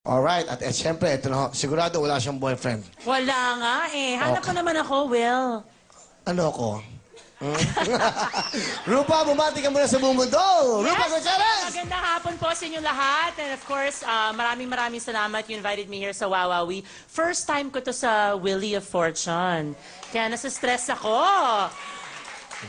Alright, at syempre, ito na ho. Sigurado wala siyang boyfriend. Wala nga eh. Hanap Okay. ko naman ako, Will. Ano ako? Hmm? Rupa, bumati ka muna sa buong mundo! Rupa Gutierrez! Magandang hapon po sa inyong lahat. And of course, maraming salamat you invited me here sa Wawawi. First time ko to sa Wheel of Fortune. Kaya nasa-stress ako.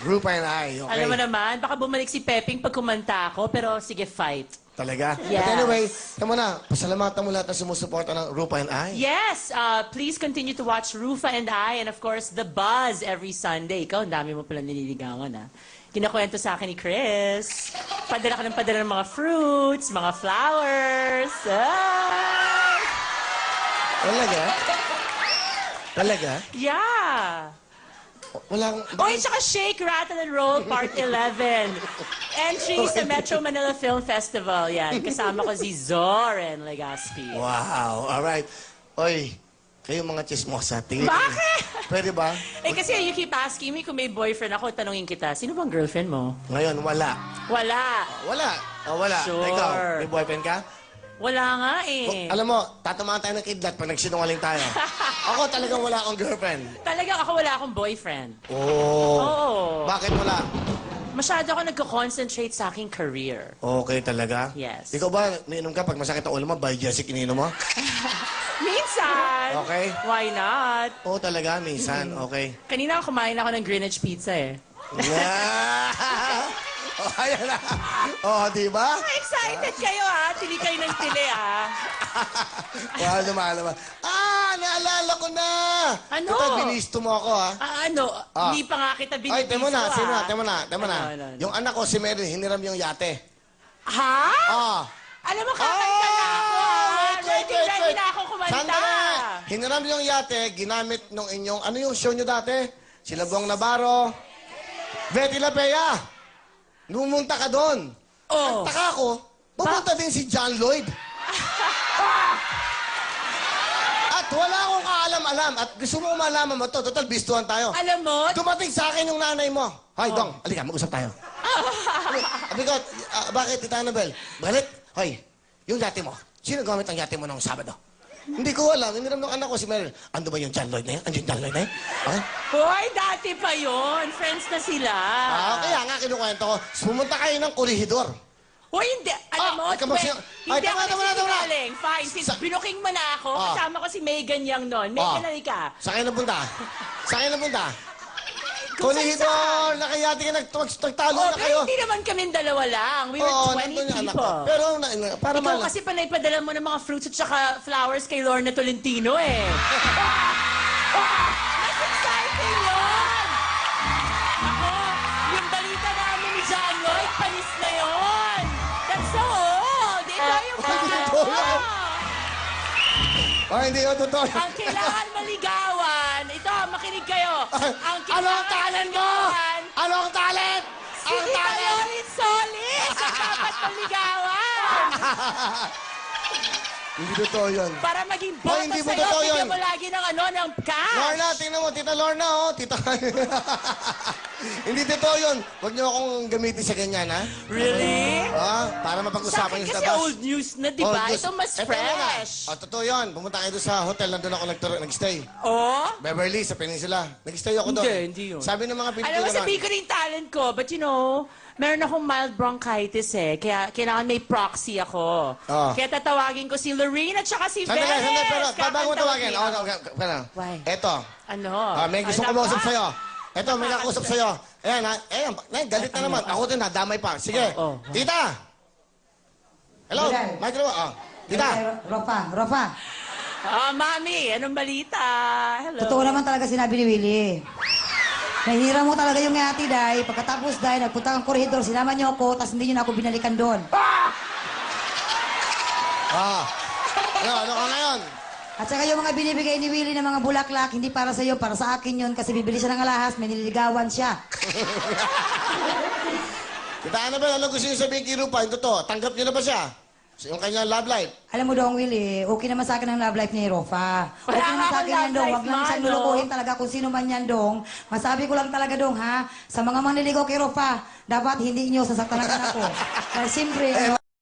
Rupa and I, okay? Alam mo naman, baka bumalik si Peping pag kumanta ako, pero sige, fight. Talaga? Yes. But anyway, tama na. Pasalamatan mo lahat na sumusuporta ng Rupa and I. Yes, please continue to watch Rufa and I, and of course, The Buzz every Sunday. Ikaw, ang dami mo pala nililigawan, ha? Kinakwento sa akin ni Chris. Padala ka ng mga fruits, mga flowers. Ah! Talaga? Talaga? Yeah. Walang... Oh, at saka Shake, Rattle, and Roll, Part 11. Entry sa Metro Manila Film Festival. Yan, kasama ko si Zoren Legaspi. Wow, alright. Oy, kayo mga chismosa, tingin. Bakit? Pwede ba? Eh kasi you keep asking me kung may boyfriend ako, tanungin kita, sino bang girlfriend mo? Ngayon, wala. Wala. Wala. Oh, wala. Sure. Ikaw, may boyfriend ka? Wala nga eh. Alam mo, tatamaan tayo ng kidlat pag nagsinungaling tayo. Ako talagang wala akong girlfriend. Talagang ako wala akong boyfriend. Oh. Oo. Bakit wala? Masyado ako nagko-concentrate sa aking career. Okay talaga? Yes. Ikaw ba, miinom ka pag masakit ang ulo mo, by Jessic ininom mo? Minsan. Okay. Why not? Oo talaga, minsan. Okay. Kanina kumain ako ng Greenwich pizza eh. Yeah. Oh, ayan na. Oh, di ba? Excited kayo ha? Tili kayo ng tili ha? Wow, naman. Ah, naalala ko na. Ano? Total, binisto mo ako, ha? Ano? Hindi pa nga kita Ay, binibisto temo na, ha? temo na. Ano? Yung anak ko, si Mary, hiniram yung yate. Ha? Ah. Alam mo, kakanta na ako ha? Ready na ako kumanta. Sandali. Hiniram yung yate, ginamit nung inyong, ano yung show nyo dati? Sila Bong Navarro, Betty La Bea. Lumunta ka doon. Oh. Nagtaka ako, pumunta din si John Lloyd. At wala akong kaalam-alam. At gusto mo malaman mo to, total bistuhan tayo. Alam mo, Dumating sa akin yung nanay mo. Hoy, Dong, alika, mag-usap tayo. Sabi ko, bakit, Tita Annabel? Bakit? Hoy, yung yate mo. Sino gamit ang yate mo nung Sabado? Hindi ko alam. Hiniram ng anak ko si Meryl. Ando ba yung John Lloyd na yun? Ando yung John Lloyd na yun? Okay? hoy, dati pa yon. Friends na sila. Kaya nga kinukwento ko. Pumunta kayo ng korihidor. Hoy, hindi. Alam mo, ikaw ba siya- Ay, hindi tama, ako tama na. nagsisinungaling. Fine, since binuking mo na ako, kasama ko si Megan Yang noon. Megan, halika. Sa kayo napunta? Sa kayo napunta? Kung Korihidor! Nakayati ka, nagtalo na kayo. Pero hindi naman kami dalawa lang. We were Oo, 20 nandun yung anak ko. people. Pero, para Ikaw malang. kasi panay-padala mo ng mga fruits at saka flowers kay Lorna Tolentino eh. Mas exciting yun! Ako, yung balita namin ni John Lloyd, panis na yun! That's so old! Ito yung Oh, hindi ko totoo. Ang kailangan maligawan, ito, makinig kayo. Ang Ano ang talent mo? Ano ang talent? Si Ang Tita talent! Lorin Solis ang dapat maligawan. Hindi totoo yun. Para maging Hoy, boto hindi mo sa'yo, totoo bigyan yun. mo lagi ng ng cash. Lorna, tingnan mo. Tita Lorna, oh. Tita... Hindi totoo yun. Huwag niyo akong gamitin sa ganyan, ha? Really? Para Sa mapag-usapan akin yung kasi tabas. old news na, di ba? Ito mas fresh. Totoo yun. Pumunta kayo doon sa hotel. Nandun ako nag-stay. Oh? Beverly, sa Peninsula. Nag-stay ako doon. Hindi yun. Sabi ng mga Pilipino Alam mo, naman. sabihin ko na yung talent ko, but you know, meron akong mild bronchitis eh. Kaya kailangan may proxy ako. Kaya tatawagin ko si Lorene at saka si Sandali, Venice. pero bago mo tawagin. Why? Eto. Ano? May gusto Ano kumausap ba? sa'yo. Eto, may nakausap sa'yo. Ayan, ha? Ayan, galit na naman. Ako din, damay pa. Sige. Tita! Hello, microphone. Tita! Rofa. Mami, anong balita? Hello. Totoo naman talaga sinabi ni Willie. Nahira mo talaga yung ati, Day. Pagkatapos, Day, nagpunta kang korridor, sinama niyo ako, tapos hindi niyo na ako binalikan doon. Ano ka ngayon? At saka yung mga binibigay ni Willie ng mga bulaklak, hindi para sa iyo, para sa akin yun, kasi bibili siya ng alahas, may nililigawan siya. Tita Annabel, ano gusto niyo sabihin kay Rupa? Yung totoo, tanggap niyo na ba siya? Yung kanyang love life? Alam mo dong, Willie, okay naman sa akin ang love life ni Rofa. Okay naman sa akin yan, dong. Huwag lang siyang lulukuhin talaga kung sino man yan, dong. Masabi ko lang talaga, dong, ha? Sa mga manliligaw kay Rofa, dapat hindi niyo sasaktan ang anak ko. Dahil siyempre, ano,